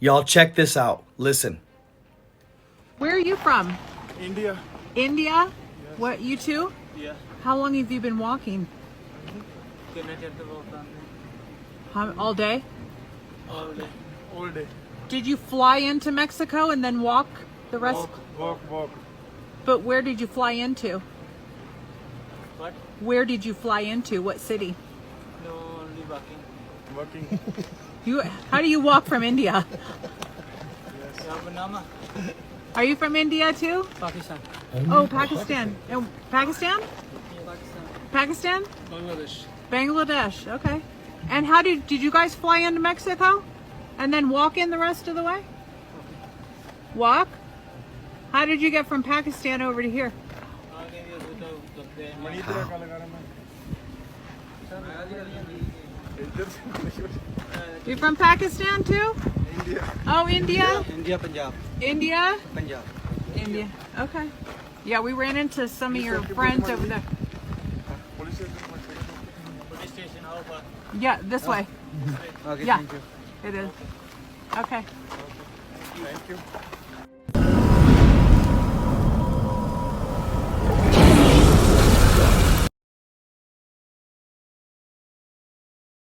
Y'all check this out. Listen. Where are you from? India. India? Yes. What, you too? Yeah. How long have you been walking? All day? All day. All day. Did you fly into Mexico and then walk the rest? Walk. But where did you fly into? What? Where did you fly into? What city? No, only walking. Walking. How do you walk from India? Yeah, Panama. Are you from India too? Pakistan. Oh, Pakistan. Oh, Pakistan? Pakistan. Pakistan? Bangladesh. Bangladesh. Okay. And how did you guys fly into Mexico and then walk in the rest of the way? Walk? How did you get from Pakistan over to here? You're from Pakistan too? India. Oh, India? India, Punjab. India? Punjab. India. Okay. Yeah, we ran into some of your friends over there. Police station. Police station, how far? Yeah, this way. Okay, Yeah. thank you. It is. Okay. Thank you.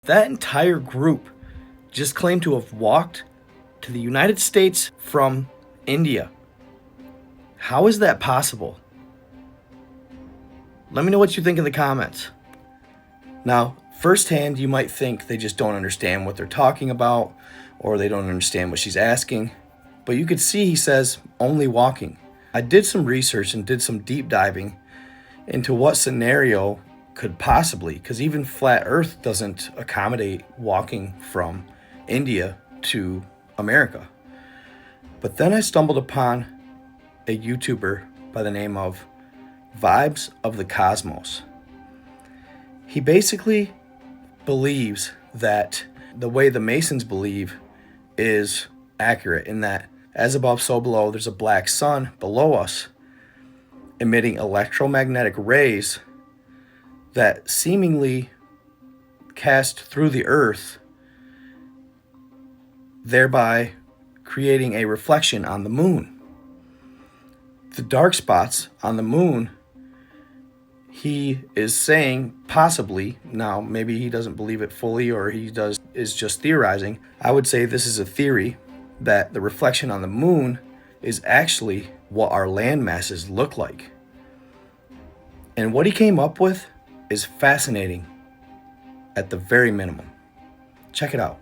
That entire group just claimed to have walked to the United States from India. How is that possible? Let me know what you think in the comments. Now, firsthand, you might think they just don't understand what they're talking about, or they don't understand what she's asking. But you could see he says only walking. I did some research and did some deep diving into what scenario could possibly, because even flat earth doesn't accommodate walking from India to America. But then I stumbled upon a YouTuber by the name of Vibes of the Cosmos. He basically believes that the way the Masons believe is accurate, in that as above so below, there's a black sun below us emitting electromagnetic rays that seemingly cast through the earth, thereby creating a reflection on the moon. The dark spots on the moon, he is saying possibly, now maybe he doesn't believe it fully or is just theorizing. I would say this is a theory that the reflection on the moon is actually what our land masses look like. And what he came up with is fascinating at the very minimum. Check it out.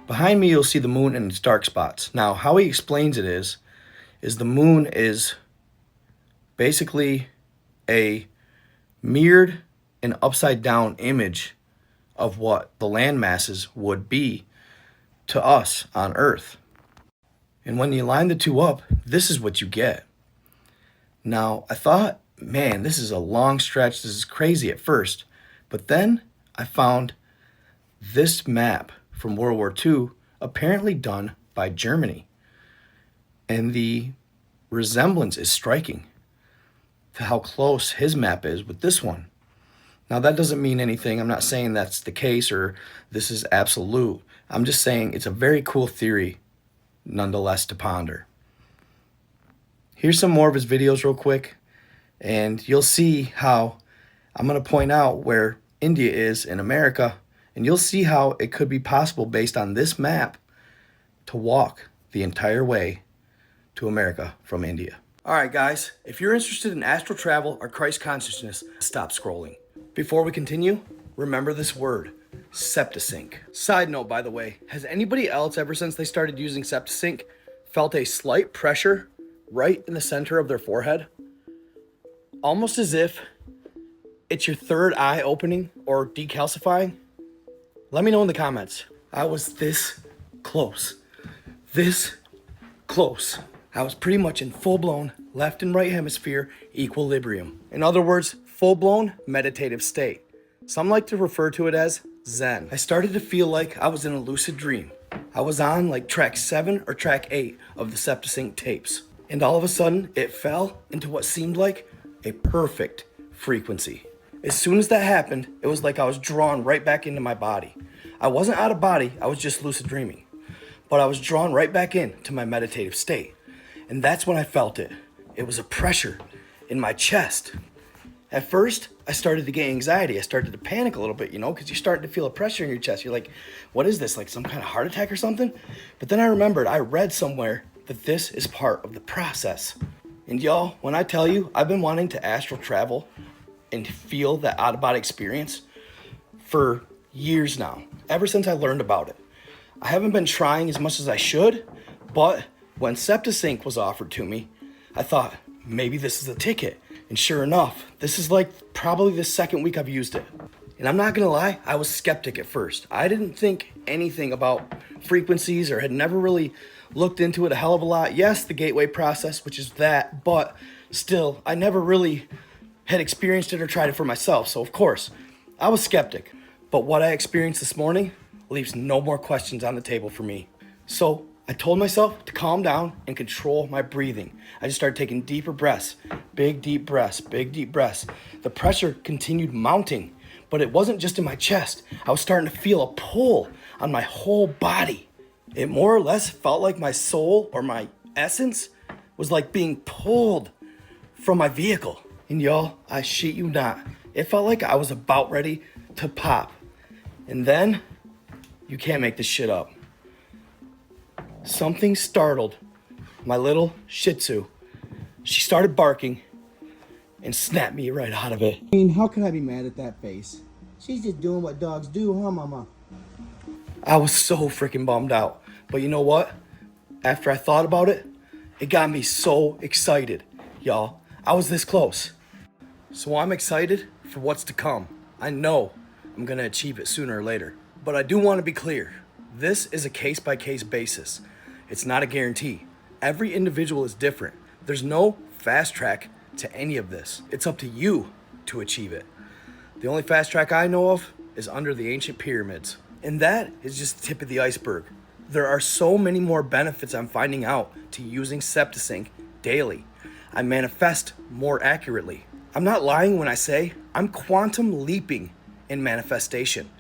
Behind me, you'll see the moon and its dark spots. Now, how he explains it is the moon is basically a mirrored and upside down image of what the land masses would be to us on Earth. And when you line the two up, this is what you get. Now, I thought, man, this is a long stretch. This is crazy at first. But then I found this map from World War II, apparently done by Germany. And the resemblance is striking to how close his map is with this one. Now, that doesn't mean anything. I'm not saying that's the case or this is absolute. I'm just saying it's a very cool theory, nonetheless, to ponder. Here's some more of his videos real quick, and you'll see how I'm going to point out where India is in America, and you'll see how it could be possible based on this map to walk the entire way to America from India. All right, guys, if you're interested in astral travel or Christ consciousness, stop scrolling. Before we continue, remember this word, septisync. Side note, by the way, has anybody else ever since they started using septisync felt a slight pressure right in the center of their forehead? Almost as if it's your third eye opening or decalcifying? Let me know in the comments. I was this close this close. I was pretty much in full-blown left and right hemisphere equilibrium. In other words, full-blown meditative state. Some like to refer to it as Zen. I started to feel like I was in a lucid dream. I was on like track 7 or track 8 of the Septisync tapes. And all of a sudden, it fell into what seemed like a perfect frequency. As soon as that happened, it was like I was drawn right back into my body. I wasn't out of body, I was just lucid dreaming. But I was drawn right back into my meditative state. And that's when I felt it. It was a pressure in my chest. At first, I started to get anxiety. I started to panic a little bit, because you're starting to feel a pressure in your chest. You're like, what is this? Like some kind of heart attack or something? But then I remembered, I read somewhere that this is part of the process. And y'all, when I tell you, I've been wanting to astral travel and feel that out-of-body experience for years now, ever since I learned about it. I haven't been trying as much as I should, but when Septisync was offered to me, I thought, maybe this is the ticket. And sure enough, this is like probably the second week I've used it. And I'm not gonna lie, I was skeptic at first. I didn't think anything about frequencies or had never really looked into it a hell of a lot. Yes, the gateway process, which is that, but still, I never really had experienced it or tried it for myself. So of course, I was skeptic. But what I experienced this morning leaves no more questions on the table for me. So I told myself to calm down and control my breathing. I just started taking deeper breaths, big deep breaths, big deep breaths. The pressure continued mounting, but it wasn't just in my chest. I was starting to feel a pull on my whole body. It more or less felt like my soul or my essence was like being pulled from my vehicle. And y'all, I shit you not, it felt like I was about ready to pop. And then, you can't make this shit up. Something startled my little Shih Tzu. She started barking and snapped me right out of it. I mean, how could I be mad at that face? She's just doing what dogs do, huh, Mama? I was so freaking bummed out. But you know what? After I thought about it, it got me so excited, y'all. I was this close. So I'm excited for what's to come. I know I'm gonna achieve it sooner or later. But I do want to be clear. This is a case-by-case basis. It's not a guarantee. Every individual is different. There's no fast track to any of this. It's up to you to achieve it. The only fast track I know of is under the ancient pyramids. And that is just the tip of the iceberg. There are so many more benefits I'm finding out to using Septisync daily. I manifest more accurately. I'm not lying when I say I'm quantum leaping in manifestation.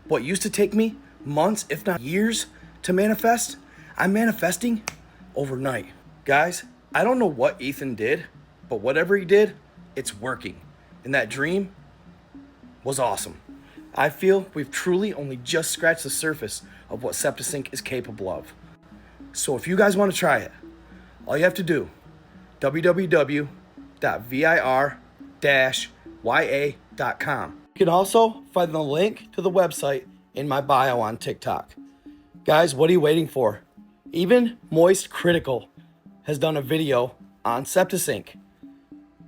What used to take me months, if not years, to manifest, I'm manifesting overnight. Guys, I don't know what Ethan did, but whatever he did, it's working. And that dream was awesome. I feel we've truly only just scratched the surface of what Septisync is capable of. So if you guys want to try it, all you have to do, www.vir-ya.com. You can also find the link to the website in my bio on TikTok. Guys, what are you waiting for? Even Moist Critical has done a video on Septisync.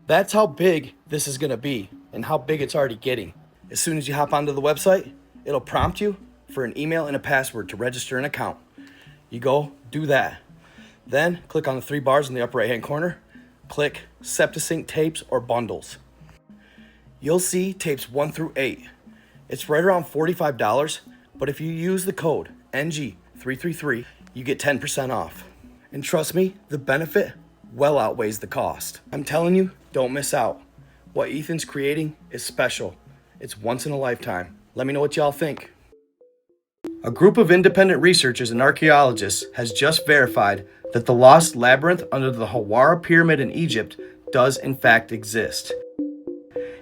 That's how big this is gonna be and how big it's already getting. As soon as you hop onto the website, it'll prompt you for an email and a password to register an account. You go do that. Then click on the 3 bars in the upper right hand corner. Click Septisync tapes or bundles. You'll see tapes 1 through 8. It's right around $45, but if you use the code NG333, you get 10% off. And trust me, the benefit well outweighs the cost. I'm telling you, don't miss out. What Ethan's creating is special. It's once in a lifetime. Let me know what y'all think. A group of independent researchers and archaeologists has just verified that the lost labyrinth under the Hawara Pyramid in Egypt does in fact exist.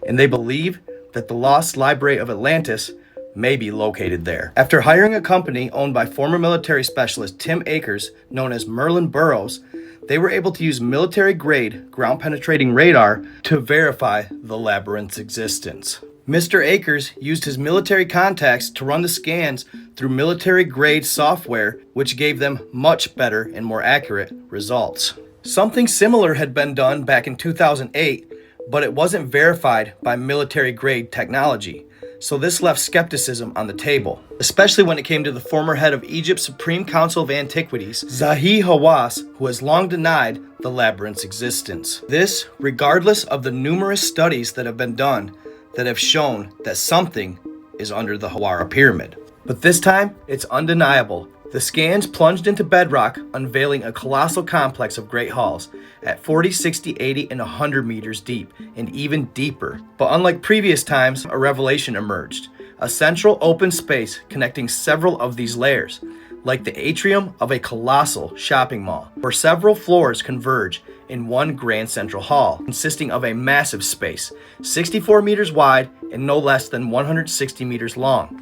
And they believe that the lost library of Atlantis may be located there. After hiring a company owned by former military specialist Tim Akers, known as Merlin Burroughs, they were able to use military-grade ground-penetrating radar to verify the labyrinth's existence. Mr. Akers used his military contacts to run the scans through military-grade software, which gave them much better and more accurate results. Something similar had been done back in 2008, but it wasn't verified by military-grade technology. so this left skepticism on the table, especially when it came to the former head of Egypt's Supreme Council of Antiquities, Zahi Hawass, who has long denied the labyrinth's existence. This, regardless of the numerous studies that have been done that have shown that something is under the Hawara Pyramid. But this time, it's undeniable. The scans plunged into bedrock, unveiling a colossal complex of great halls at 40, 60, 80, and 100 meters deep, and even deeper. But unlike previous times, a revelation emerged. A central open space connecting several of these layers, like the atrium of a colossal shopping mall, where several floors converge in one grand central hall, consisting of a massive space, 64 meters wide and no less than 160 meters long.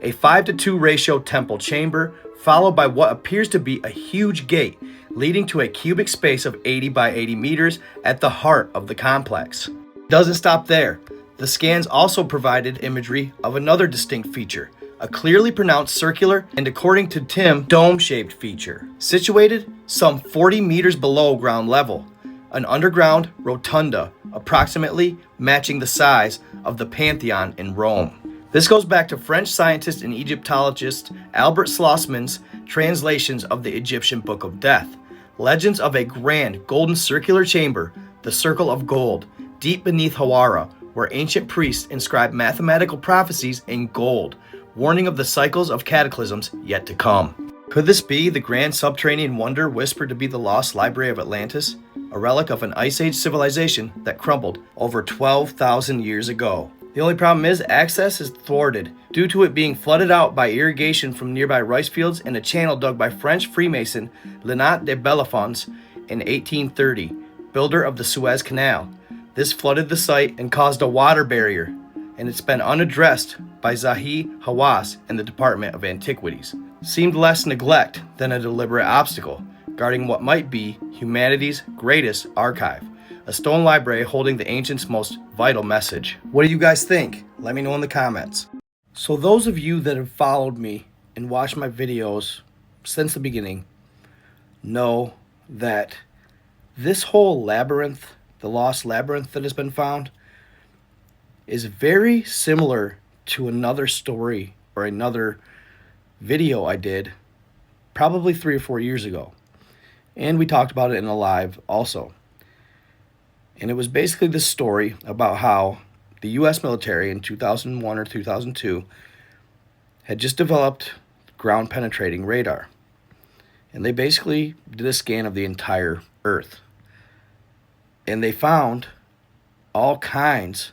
A 5:2 ratio temple chamber, followed by what appears to be a huge gate leading to a cubic space of 80 by 80 meters at the heart of the complex. Doesn't stop there. The scans also provided imagery of another distinct feature, a clearly pronounced circular and, according to Tim, dome-shaped feature, situated some 40 meters below ground level, an underground rotunda approximately matching the size of the Pantheon in Rome. This goes back to French scientist and Egyptologist Albert Schlossman's translations of the Egyptian Book of Death. Legends of a grand golden circular chamber, the Circle of Gold, deep beneath Hawara, where ancient priests inscribed mathematical prophecies in gold, warning of the cycles of cataclysms yet to come. Could this be the grand subterranean wonder whispered to be the lost library of Atlantis, a relic of an Ice Age civilization that crumbled over 12,000 years ago? The only problem is access is thwarted due to it being flooded out by irrigation from nearby rice fields and a channel dug by French Freemason Linat de Bellefonds in 1830, builder of the Suez Canal. This flooded the site and caused a water barrier, and it's been unaddressed by Zahi Hawass and the Department of Antiquities. Seemed less neglect than a deliberate obstacle, guarding what might be humanity's greatest archive. A stone library holding the ancients' most vital message. What do you guys think? Let me know in the comments. So those of you that have followed me and watched my videos since the beginning know that this whole labyrinth, the lost labyrinth that has been found, is very similar to another story or another video I did probably 3 or 4 years ago. And we talked about it in a live also. And it was basically this story about how the U.S. military in 2001 or 2002 had just developed ground penetrating radar. And they basically did a scan of the entire Earth. And they found all kinds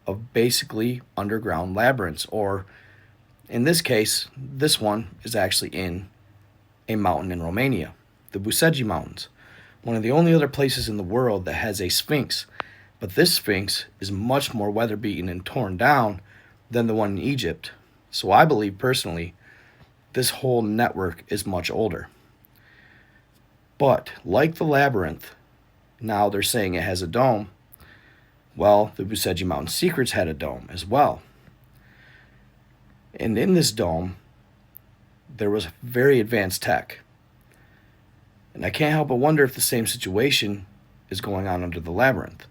of basically underground labyrinths, or in this case, this one is actually in a mountain in Romania, the Busegi Mountains. One of the only other places in the world that has a sphinx, but this sphinx is much more weather-beaten and torn down than the one in Egypt. So I believe personally this whole network is much older. But like the labyrinth, now they're saying it has a dome. Well, the Busegi Mountain Secrets had a dome as well. And in this dome, there was very advanced tech. And I can't help but wonder if the same situation is going on under the labyrinth.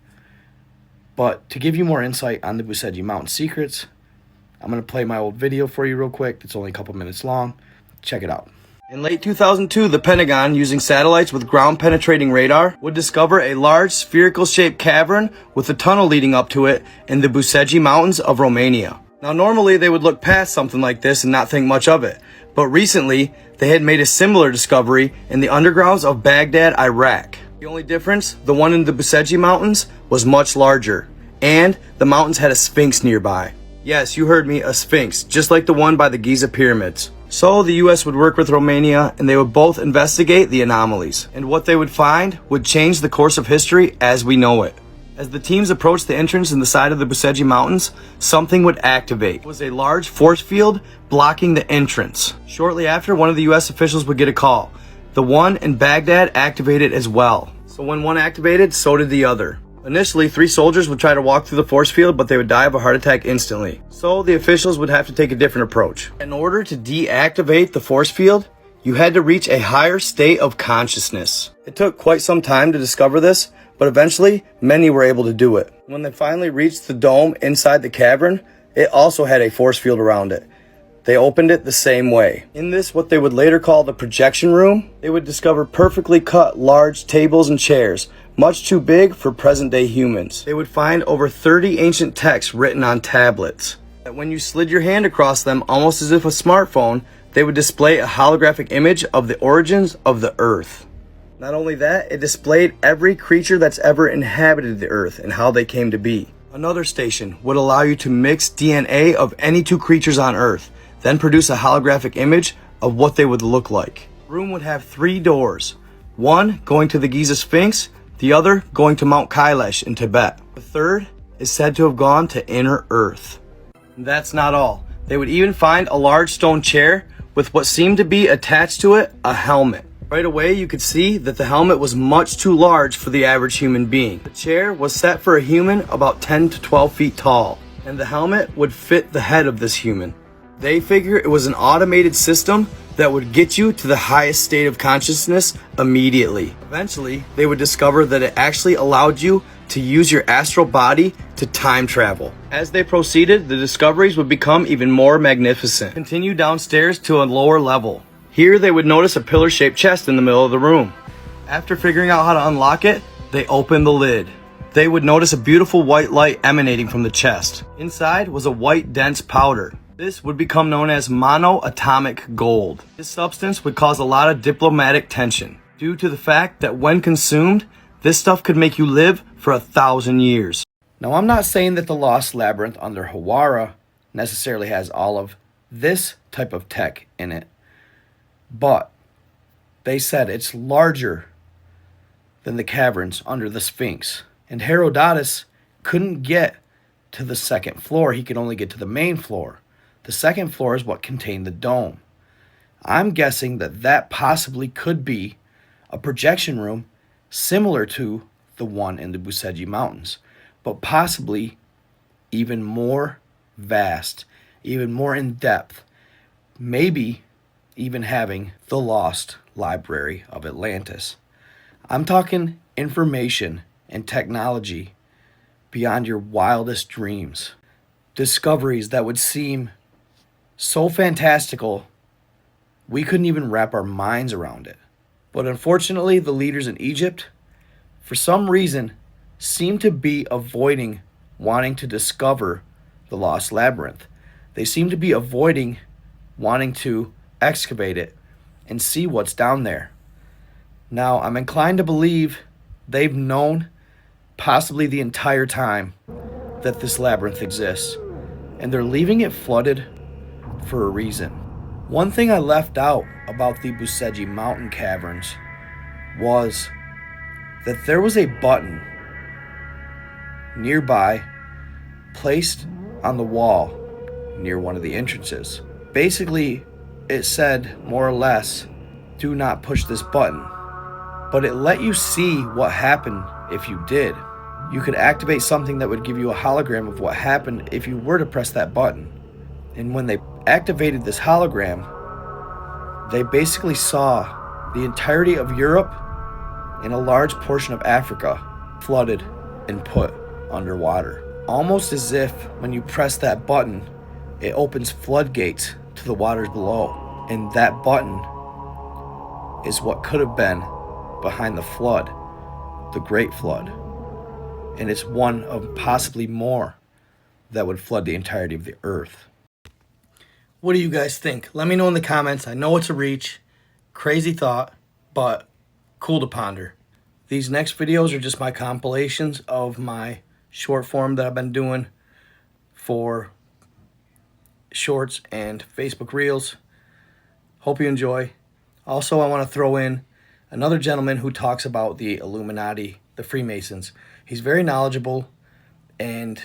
But to give you more insight on the Busegi Mountain Secrets, I'm going to play my old video for you real quick. It's only a couple minutes long. Check it out. In late 2002, the Pentagon, using satellites with ground-penetrating radar, would discover a large spherical-shaped cavern with a tunnel leading up to it in the Busegi Mountains of Romania. Now, normally they would look past something like this and not think much of it. But recently, they had made a similar discovery in the undergrounds of Baghdad, Iraq. The only difference, the one in the Busegi Mountains was much larger, and the mountains had a sphinx nearby. Yes, you heard me, a sphinx, just like the one by the Giza pyramids. So the US would work with Romania, and they would both investigate the anomalies. And what they would find would change the course of history as we know it. As the teams approached the entrance in the side of the Busegi Mountains, something would activate. It was a large force field blocking the entrance. Shortly after, one of the US officials would get a call. The one in Baghdad activated as well. So when one activated, so did the other. Initially, 3 soldiers would try to walk through the force field, but they would die of a heart attack instantly. So the officials would have to take a different approach. In order to deactivate the force field, you had to reach a higher state of consciousness. It took quite some time to discover this, but eventually, many were able to do it. When they finally reached the dome inside the cavern, It also had a force field around it. They opened it the same way. In this, what they would later call the projection room, they would discover perfectly cut large tables and chairs, much too big for present-day humans. They would find over 30 ancient texts written on tablets. When you slid your hand across them, almost as if a smartphone, they would display a holographic image of the origins of the Earth. Not only that, it displayed every creature that's ever inhabited the Earth and how they came to be. Another station would allow you to mix DNA of any two creatures on Earth, then produce a holographic image of what they would look like. The room would have 3 doors, one going to the Giza Sphinx, the other going to Mount Kailash in Tibet. The third is said to have gone to inner Earth. And that's not all. They would even find a large stone chair with what seemed to be attached to it a helmet. Right away you could see that the helmet was much too large for the average human being. The chair was set for a human about 10 to 12 feet tall, and the helmet would fit the head of this human. They figure it was an automated system that would get you to the highest state of consciousness immediately. Eventually, they would discover that it actually allowed you to use your astral body to time travel. As they proceeded, the discoveries would become even more magnificent. Continue downstairs to a lower level. Here, they would notice a pillar-shaped chest in the middle of the room. After figuring out how to unlock it, they opened the lid. They would notice a beautiful white light emanating from the chest. Inside was a white, dense powder. This would become known as monoatomic gold. This substance would cause a lot of diplomatic tension due to the fact that when consumed, this stuff could make you live for 1,000 years. Now, I'm not saying that the Lost Labyrinth under Hawara necessarily has all of this type of tech in it, but they said it's larger than the caverns under the Sphinx. And Herodotus couldn't get to the second floor. He could only get to the main floor. The second floor is what contained the dome. I'm guessing that that possibly could be a projection room similar to the one in the Buseji Mountains, but possibly even more vast, even more in depth, maybe even having the lost Library of Atlantis. I'm talking information and technology beyond your wildest dreams. Discoveries that would seem so fantastical, we couldn't even wrap our minds around it. But unfortunately, the leaders in Egypt, for some reason, seem to be avoiding wanting to discover the Lost Labyrinth. They seem to be avoiding wanting to excavate it and see what's down there. Now, I'm inclined to believe they've known possibly the entire time that this labyrinth exists, and they're leaving it flooded for a reason. One thing I left out about the Buseji Mountain Caverns was that there was a button nearby placed on the wall near one of the entrances. Basically, it said more or less, do not push this button. But it let you see what happened if you did. You could activate something that would give you a hologram of what happened if you were to press that button. And when they activated this hologram, they basically saw the entirety of Europe and a large portion of Africa flooded and put underwater. Almost as if when you press that button, it opens floodgates to the waters below. And that button is what could have been behind the flood, the Great Flood. And it's one of possibly more that would flood the entirety of the earth. What do you guys think? Let me know in the comments. I know it's a reach, crazy thought, but cool to ponder. These next videos are just my compilations of my short form that I've been doing for shorts and Facebook Reels. Hope you enjoy. Also, I want to throw in another gentleman who talks about the Illuminati, the Freemasons. He's very knowledgeable, and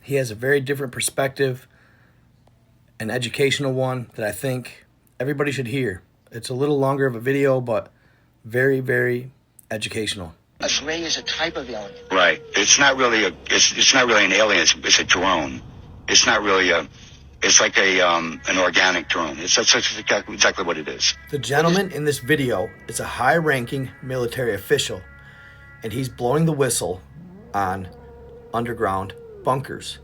he has a very different perspective, an educational one that I think everybody should hear. It's a little longer of a video, but very, very educational. A ray is a type of alien. Right. It's not really it's not really an alien. It's a drone. It's not really a. It's like an organic drone. It's exactly what it is. The gentleman in this video is a high-ranking military official, and he's blowing the whistle on underground bunkers.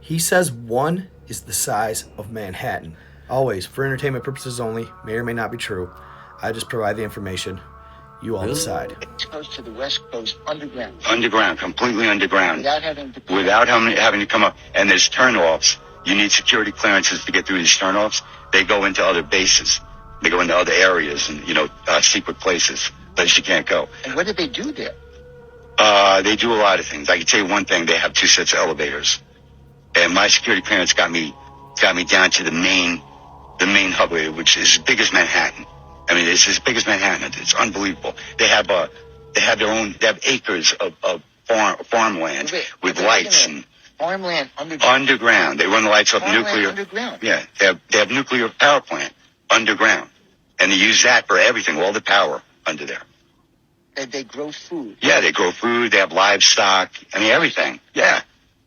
He says one is the size of Manhattan. Always, for entertainment purposes only, may or may not be true. I just provide the information. You all decide. East Coast to the West Coast underground. Underground, completely underground. Without having to come up. And there's turnoffs. You need security clearances to get through these turnoffs. They go into other bases. They go into other areas and, secret places you can't go. And what did they do there? They do a lot of things. I can tell you one thing. They have 2 sets of elevators. And my security clearance got me down to the main hub area, which is as big as Manhattan. I mean, it's as big as Manhattan. It's unbelievable. They have acres of farmland with lights and Farmland underground. underground. They run the lights up nuclear. Underground. Yeah, they have nuclear power plant underground, and they use that for everything. All the power under there. They grow food. Yeah, they grow food. They have livestock. I mean, everything. Yeah,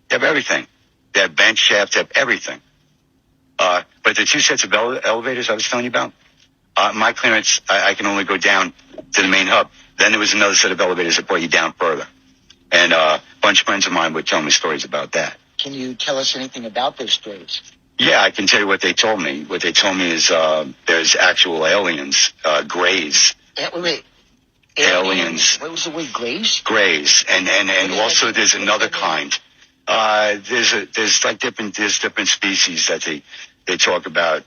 they have everything. They have bench shafts. They have everything. But the 2 sets of elevators I was telling you about, my clearance, I can only go down to the main hub. Then there was another set of elevators that brought you down further. And a bunch of friends of mine would tell me stories about that. Can you tell us anything about those stories? Yeah, I can tell you what they told me. What they told me is there's actual aliens, greys. Wait. Aliens. What was the word, greys? Greys. And also there's another kind. There's different species that they talk about.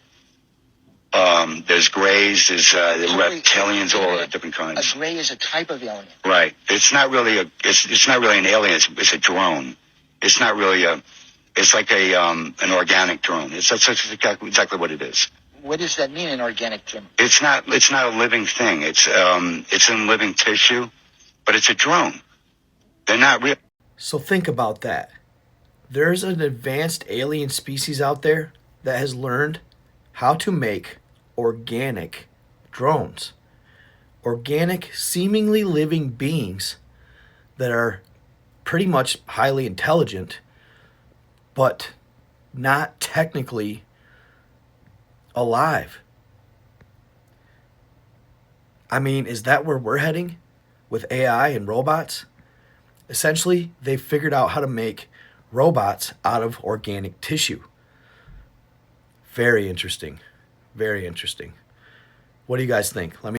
There's greys, there's reptilians, all the different kinds. A gray is a type of alien. Right. It's not really it's not really an alien. It's a drone. It's not really it's like an organic drone. That's exactly what it is. What does that mean, an organic drone? It's not a living thing. It's in living tissue, but it's a drone. They're not real. So think about that. There's an advanced alien species out there that has learned how to make organic drones. Organic, seemingly living beings that are pretty much highly intelligent, but not technically alive. I mean, is that where we're heading with AI and robots? Essentially, they've figured out how to make robots out of organic tissue. Very interesting. Very interesting. What do you guys think? Let me.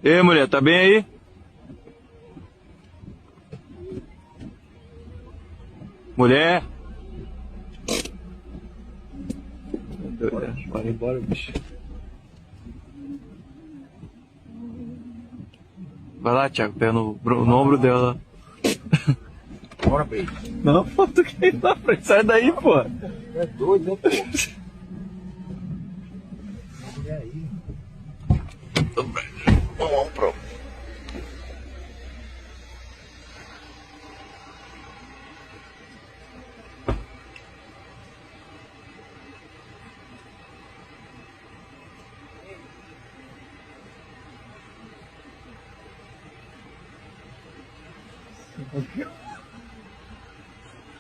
Ei, mulher, tá bem aí? Mulher? Vai embora, bicho. Vai lá, Thiago, pega no ombro dela. Bora, baby. Não, pô, tu quer ir na frente, sai daí, pô. É doido, né, pô? E aí? Vamos pro.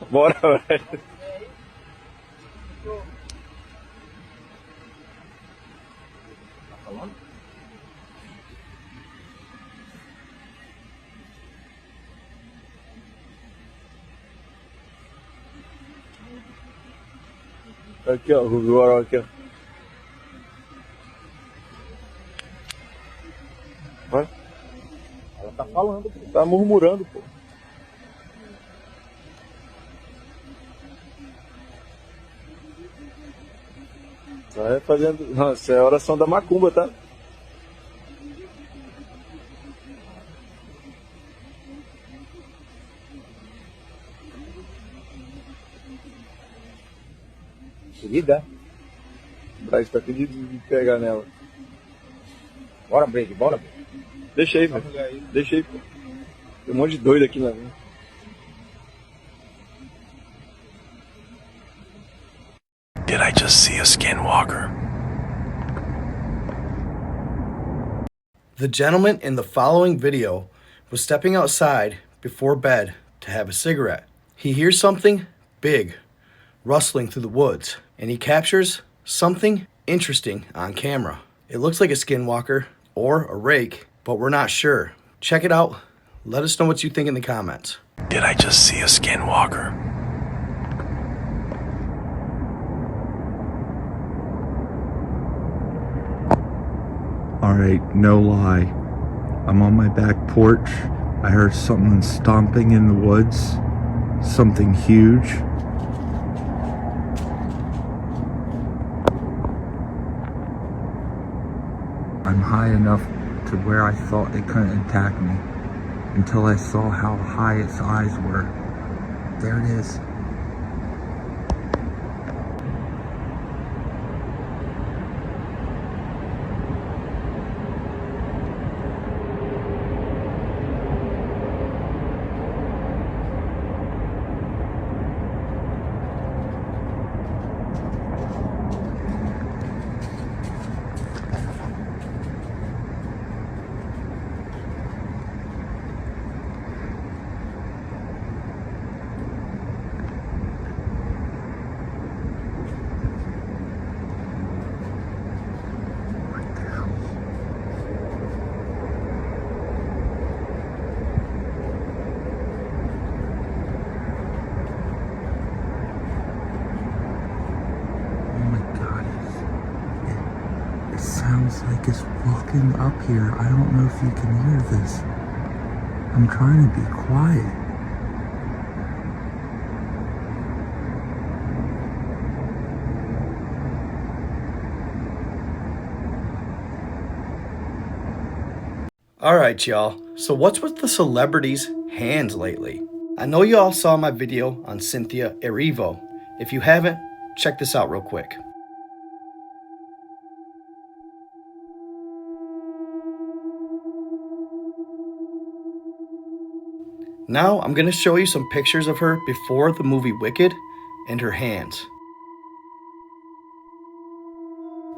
Bora, velho. Aqui, ó, o Hawara aqui, ó. Vai. Ela tá falando. Tá murmurando, pô. Vai fazendo. Nossa, é a oração da macumba, tá? Querida, Braz tá pedindo de pegar nela. bora, Break, bora. Break. Deixa aí, velho. Deixa aí, pô. Tem um monte de doido aqui na minha. Did I just see a Skinwalker? The gentleman in the following video was stepping outside before bed to have a cigarette. He hears something big rustling through the woods, and he captures something interesting on camera. It looks like a skinwalker or a rake, but we're not sure. Check it out. Let us know what you think in the comments. Did I just see a Skinwalker? Alright, no lie. I'm on my back porch. I heard something stomping in the woods. Something huge. I'm high enough to where I thought it couldn't attack me until I saw how high its eyes were. There it is. Sounds like it's walking up here. I don't know if you can hear this. I'm trying to be quiet. Alright, y'all. So what's with the celebrities' hands lately? I know you all saw my video on Cynthia Erivo. If you haven't, check this out real quick. Now I'm going to show you some pictures of her before the movie Wicked and her hands.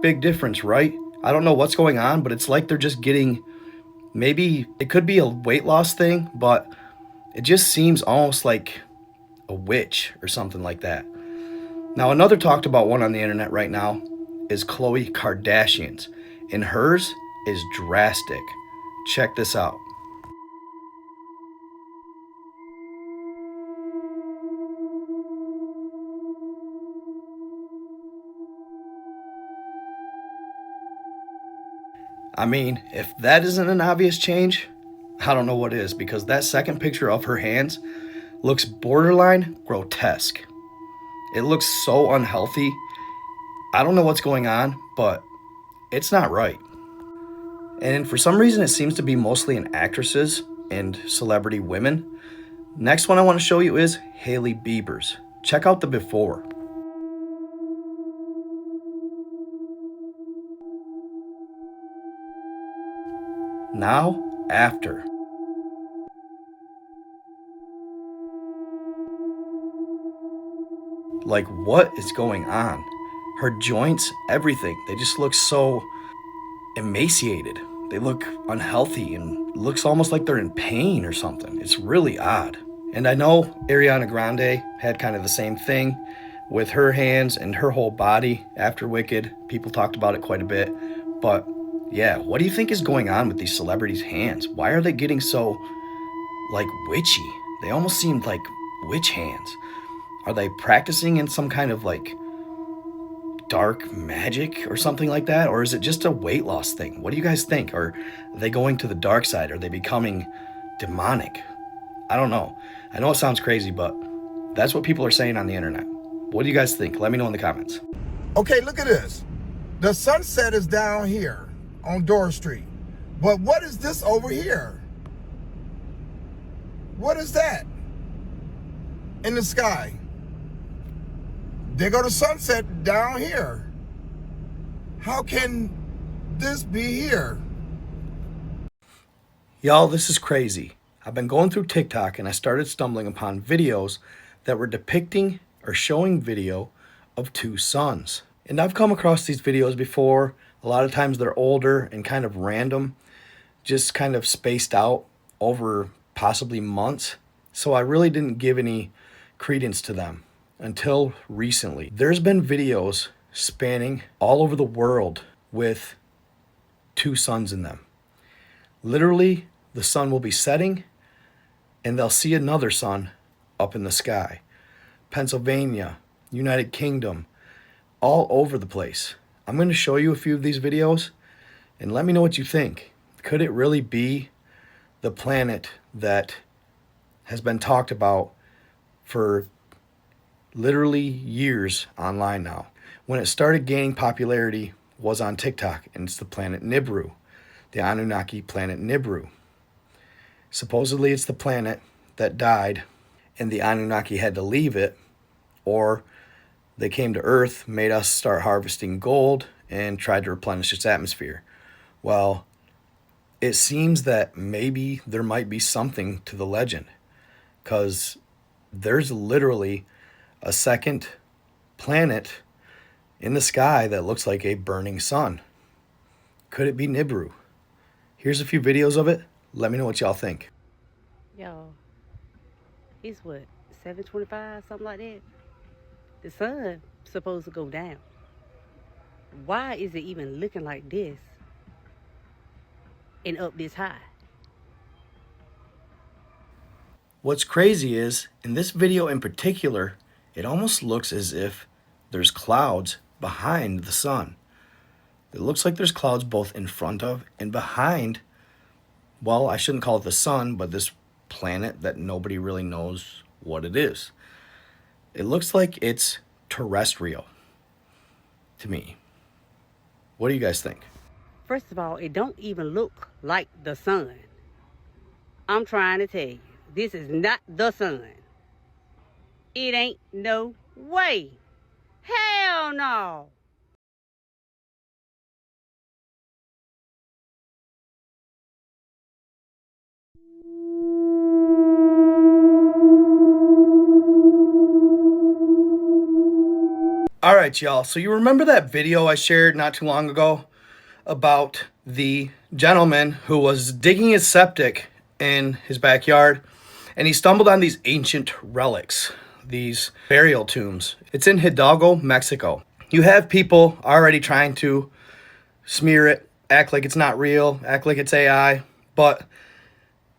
Big difference, right? I don't know what's going on, but it's like they're just getting, maybe it could be a weight loss thing, but it just seems almost like a witch or something like that. Now another talked about one on the internet right now is Khloe Kardashian's, and hers is drastic. Check this out. I mean, if that isn't an obvious change, I don't know what is, because that second picture of her hands looks borderline grotesque. It looks so unhealthy. I don't know what's going on, but it's not right. And for some reason, it seems to be mostly in actresses and celebrity women. Next one I want to show you is Hailey Bieber's. Check out the before. Now, after. Like, what is going on? Her joints, everything, they just look so emaciated. They look unhealthy and looks almost like they're in pain or something. It's really odd. And I know Ariana Grande had kind of the same thing with her hands and her whole body after Wicked. People talked about it quite a bit. But yeah, what do you think is going on with these celebrities' hands? Why are they getting so, like, witchy? They almost seemed like witch hands. Are they practicing in some kind of, like, dark magic or something like that? Or is it just a weight loss thing? What do you guys think? Are they going to the dark side? Are they becoming demonic? I don't know. I know it sounds crazy, but that's what people are saying on the internet. What do you guys think? Let me know in the comments. Okay, look at this. The sunset is down here on Door Street. But what is this over here? What is that in the sky? They go to sunset down here. How can this be here? Y'all, this is crazy. I've been going through TikTok and I started stumbling upon videos that were depicting or showing video of two suns. And I've come across these videos before. A lot of times they're older and kind of random, just kind of spaced out over possibly months. So I really didn't give any credence to them until recently. There's been videos spanning all over the world with two suns in them. Literally, the sun will be setting and they'll see another sun up in the sky. Pennsylvania, United Kingdom, all over the place. I'm going to show you a few of these videos and let me know what you think. Could it really be the planet that has been talked about for literally years online now? When it started gaining popularity was on TikTok, and it's the planet Nibiru, the Anunnaki planet Nibiru. Supposedly it's the planet that died and the Anunnaki had to leave it, or they came to Earth, made us start harvesting gold, and tried to replenish its atmosphere. Well, it seems that maybe there might be something to the legend, because there's literally a second planet in the sky that looks like a burning sun. Could it be Nibiru? Here's a few videos of it. Let me know what y'all think. Yo, it's what, 7:25, something like that? The sun supposed to go down. Why is it even looking like this and up this high? What's crazy is, in this video in particular, it almost looks as if there's clouds behind the sun. It looks like there's clouds both in front of and behind, well, I shouldn't call it the sun, but this planet that nobody really knows what it is. It looks like it's terrestrial to me. What do you guys think? First of all, it don't even look like the sun. I'm trying to tell you, this is not the sun. It ain't no way. Hell no. All right, y'all. So you remember that video I shared not too long ago about the gentleman who was digging his septic in his backyard and he stumbled on these ancient relics, these burial tombs. It's in Hidalgo, Mexico. You have people already trying to smear it, act like it's not real, act like it's AI. But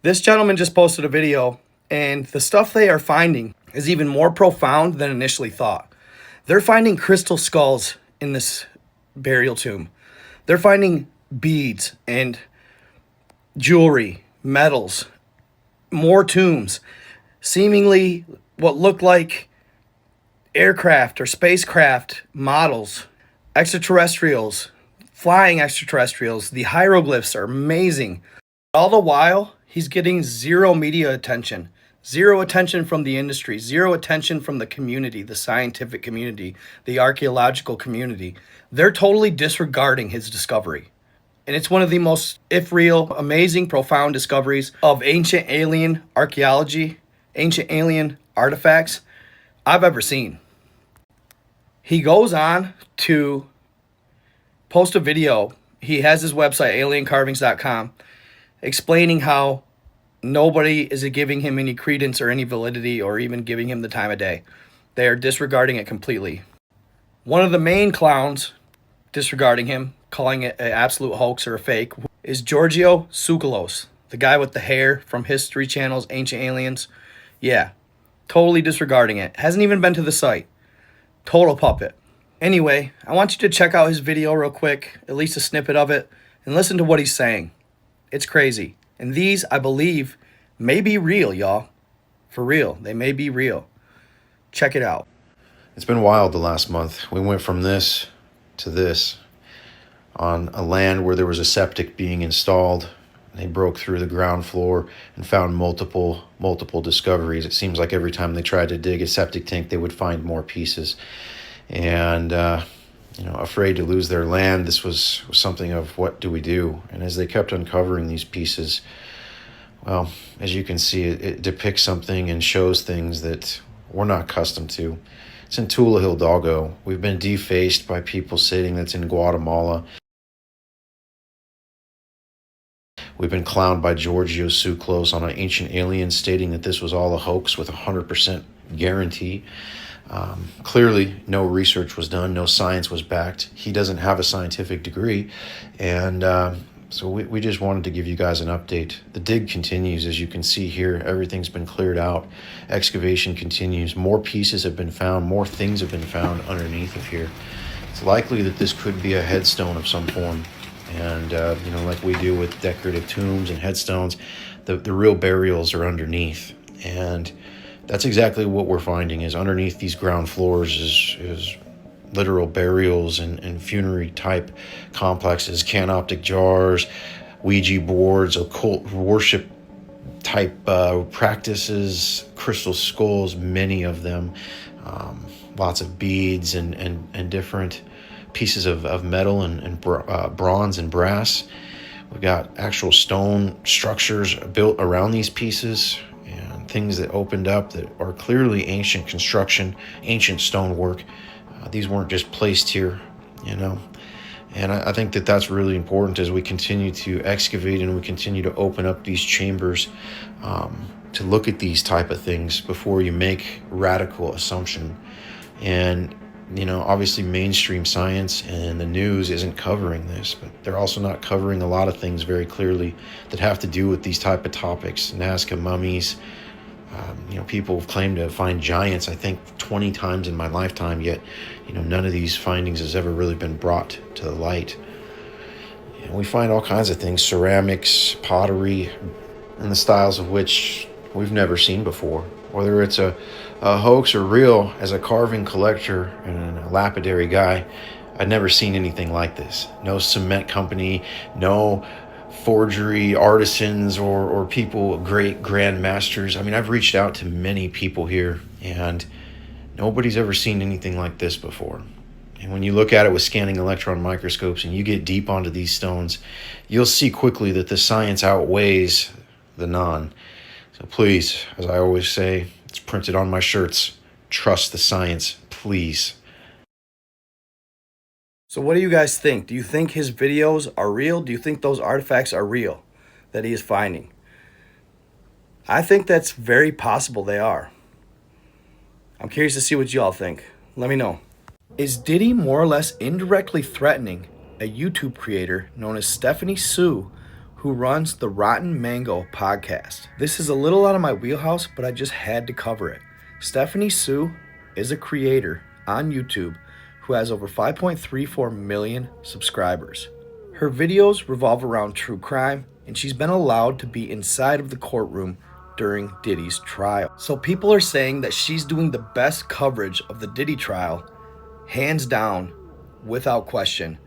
this gentleman just posted a video and the stuff they are finding is even more profound than initially thought. They're finding crystal skulls in this burial tomb. They're finding beads and jewelry, metals, more tombs, seemingly what look like aircraft or spacecraft models, extraterrestrials, flying extraterrestrials. The hieroglyphs are amazing. All the while, he's getting zero media attention. Zero attention from the industry, zero attention from the community, the scientific community, the archaeological community. They're totally disregarding his discovery. And it's one of the most, if real, amazing, profound discoveries of ancient alien archaeology, ancient alien artifacts I've ever seen. He goes on to post a video. He has his website, aliencarvings.com, explaining how nobody is giving him any credence or any validity or even giving him the time of day. They are disregarding it completely. One of the main clowns disregarding him, calling it an absolute hoax or a fake, is Giorgio Tsoukalos, the guy with the hair from History Channel's Ancient Aliens. Yeah, totally disregarding it. Hasn't even been to the site. Total puppet. Anyway, I want you to check out his video real quick, at least a snippet of it, and listen to what he's saying. It's crazy. And these, I believe, may be real, y'all. For real. They may be real. Check it out. It's been wild the last month. We went from this to this on a land where there was a septic being installed. They broke through the ground floor and found multiple discoveries. It seems like every time they tried to dig a septic tank, they would find more pieces. And, afraid to lose their land, this was something of what do we do? And as they kept uncovering these pieces, well, as you can see, it depicts something and shows things that we're not accustomed to. It's in Tula, Hidalgo. We've been defaced by people stating that's in Guatemala. We've been clowned by Giorgio Tsoukalos on an ancient alien stating that this was all a hoax with 100% guarantee. Clearly, no research was done, no science was backed. He doesn't have a scientific degree, and so we just wanted to give you guys an update. The dig continues, as you can see here. Everything's been cleared out. Excavation continues. More pieces have been found. More things have been found underneath of here. It's likely that this could be a headstone of some form. And, like we do with decorative tombs and headstones, the real burials are underneath. And that's exactly what we're finding is underneath these ground floors is literal burials and funerary type complexes, canoptic jars, Ouija boards, occult worship type practices, crystal skulls, many of them, lots of beads and different pieces of metal and bronze and brass. We've got actual stone structures built around these pieces and things that opened up that are clearly ancient construction, ancient stonework. These weren't just placed here, And I think that that's really important as we continue to excavate and we continue to open up these chambers to look at these type of things before you make radical assumption. And, obviously mainstream science and the news isn't covering this, but they're also not covering a lot of things very clearly that have to do with these type of topics. Nazca mummies. People have claimed to find giants, I think 20 times in my lifetime, yet, none of these findings has ever really been brought to the light. And we find all kinds of things, ceramics, pottery, and the styles of which we've never seen before. Whether it's a hoax or real, as a carving collector and a lapidary guy, I'd never seen anything like this. No cement company, no forgery artisans or people, great grand masters. I mean, I've reached out to many people here and nobody's ever seen anything like this before. And when you look at it with scanning electron microscopes and you get deep onto these stones, you'll see quickly that the science outweighs the non. So please, as I always say, it's printed on my shirts, trust the science, please. So what do you guys think? Do you think his videos are real? Do you think those artifacts are real that he is finding? I think that's very possible they are. I'm curious to see what y'all think. Let me know. Is Diddy more or less indirectly threatening a YouTube creator known as Stephanie Sue, who runs the Rotten Mango podcast? This is a little out of my wheelhouse, but I just had to cover it. Stephanie Sue is a creator on YouTube who has over 5.34 million subscribers. Her videos revolve around true crime, and she's been allowed to be inside of the courtroom during Diddy's trial. So people are saying that she's doing the best coverage of the Diddy trial, hands down, without question.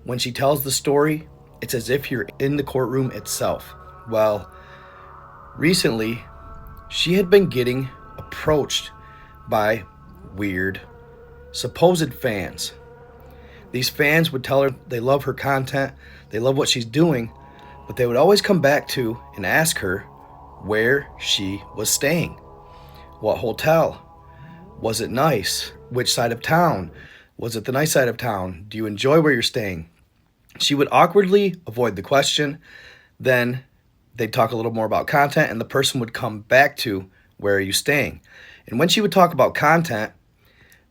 When she tells the story, it's as if you're in the courtroom itself. Well, recently, she had been getting approached by weird supposed fans. These fans would tell her they love her content, they love what she's doing, but they would always come back to and ask her where she was staying. What hotel? Was it nice? Which side of town? Was it the nice side of town? Do you enjoy where you're staying? She would awkwardly avoid the question. Then they'd talk a little more about content and the person would come back to, where are you staying? And when she would talk about content,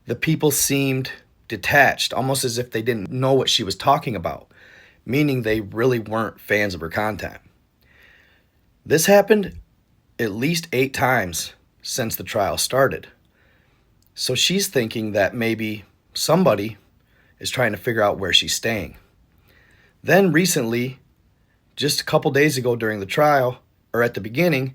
the people seemed detached, almost as if they didn't know what she was talking about, meaning they really weren't fans of her content. This happened at least 8 times since the trial started. So she's thinking that maybe somebody is trying to figure out where she's staying. Then recently, just a couple days ago during the trial, or at the beginning,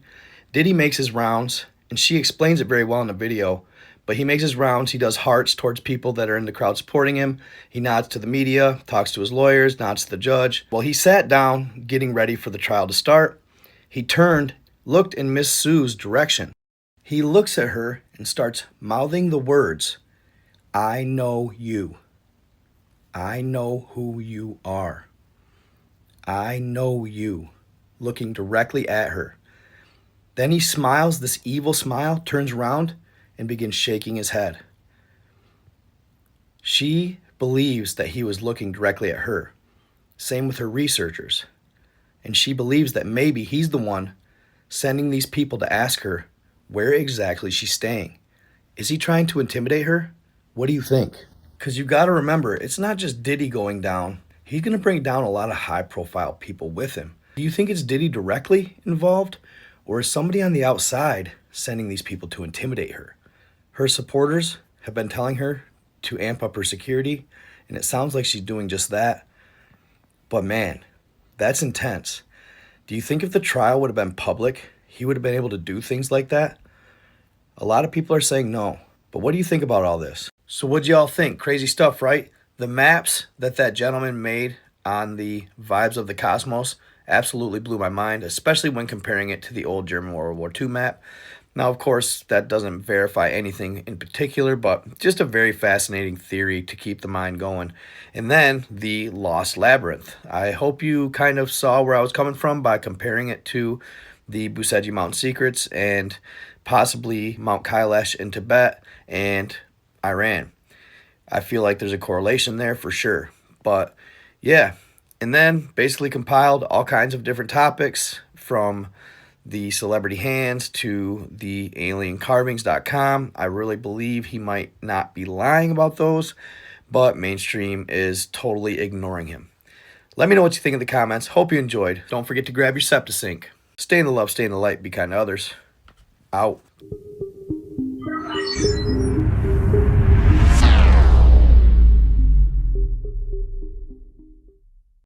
Diddy makes his rounds, and she explains it very well in the video, but he makes his rounds, he does hearts towards people that are in the crowd supporting him, he nods to the media, talks to his lawyers, nods to the judge. Well, he sat down getting ready for the trial to start. He turned, looked in Miss Sue's direction. He looks at her and starts mouthing the words, "I know you. I know who you are. I know you," looking directly at her. Then he smiles this evil smile, turns around, and begins shaking his head. She believes that he was looking directly at her. Same with her researchers. And she believes that maybe he's the one sending these people to ask her where exactly she's staying. Is he trying to intimidate her? What do you think? Because you got to remember, it's not just Diddy going down. He's going to bring down a lot of high-profile people with him. Do you think it's Diddy directly involved? Or is somebody on the outside sending these people to intimidate her? Her supporters have been telling her to amp up her security, and it sounds like she's doing just that. But man, that's intense. Do you think if the trial would have been public, he would have been able to do things like that? A lot of people are saying no. But what do you think about all this? So what'd y'all think? Crazy stuff, right? The maps that gentleman made on the vibes of the cosmos absolutely blew my mind, especially when comparing it to the old German World War II map. Now, of course, that doesn't verify anything in particular, but just a very fascinating theory to keep the mind going. And then the Lost Labyrinth. I hope you kind of saw where I was coming from by comparing it to the Buseji Mountain Secrets and possibly Mount Kailash in Tibet and Iran. I feel like there's a correlation there for sure. But yeah, and then basically compiled all kinds of different topics from the celebrity hands to the aliencarvings.com. I really believe he might not be lying about those, but mainstream is totally ignoring him. Let me know what you think in the comments. Hope you enjoyed. Don't forget to grab your septic sink. Stay in the love, stay in the light, be kind to others. Out.